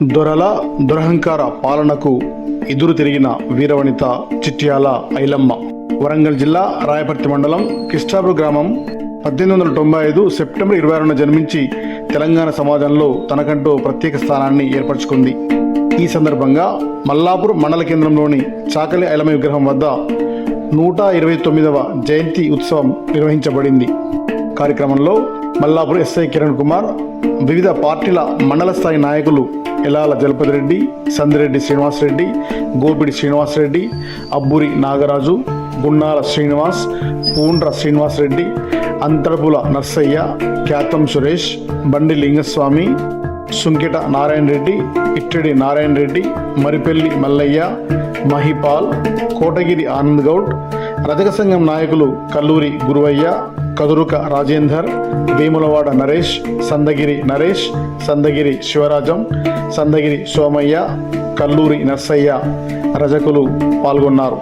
దొరల దురహంకార పాలనకు ఎదురు తిరిగిన వీరవనిత చిట్యాల ఐలమ్మ. వరంగల్ జిల్లా రాయపర్తి మండలం కిస్టాపూర్ గ్రామం 1895 సెప్టెంబర్ 26న జన్మించి తెలంగాణ సమాజంలో తనకంటూ ప్రత్యేక స్థానాన్ని ఏర్పరచుకుంది. ఈ సందర్భంగా మల్లాపూర్ మండల కేంద్రంలోని చాకలి ఐలమ్మ విగ్రహం వద్ద 129వ జయంతి ఉత్సవం నిర్వహించబడింది. కార్యక్రమంలో మల్లాపూర్ ఎస్ఐ కిరణ్ కుమార్, వివిధ పార్టీల మండల స్థాయి నాయకులు ఎలాల జలపతిరెడ్డి, సందిరెడ్డి శ్రీనివాసరెడ్డి, గోపిడి శ్రీనివాసరెడ్డి, అబ్బూరి నాగరాజు, గున్నాల శ్రీనివాస్, పూండ్ర శ్రీనివాసరెడ్డి, అంతర్పుల నర్సయ్య, క్యాతం సురేష్, బండి లింగస్వామి, సుంకెట నారాయణ రెడ్డి, ఇట్టడి నారాయణ రెడ్డి, మరిపెల్లి మల్లయ్య, మహిపాల్, కోటగిరి ఆనంద్ గౌడ్, రజక సంఘం నాయకులు కల్లూరి గురువయ్య, కదురుక రాజేందర్, వేములవాడ నరేష్, సందగిరి నరేష్, సందగిరి శివరాజం, సందగిరి సోమయ్య, కల్లూరి నర్సయ్య రజకులు పాల్గొన్నారు.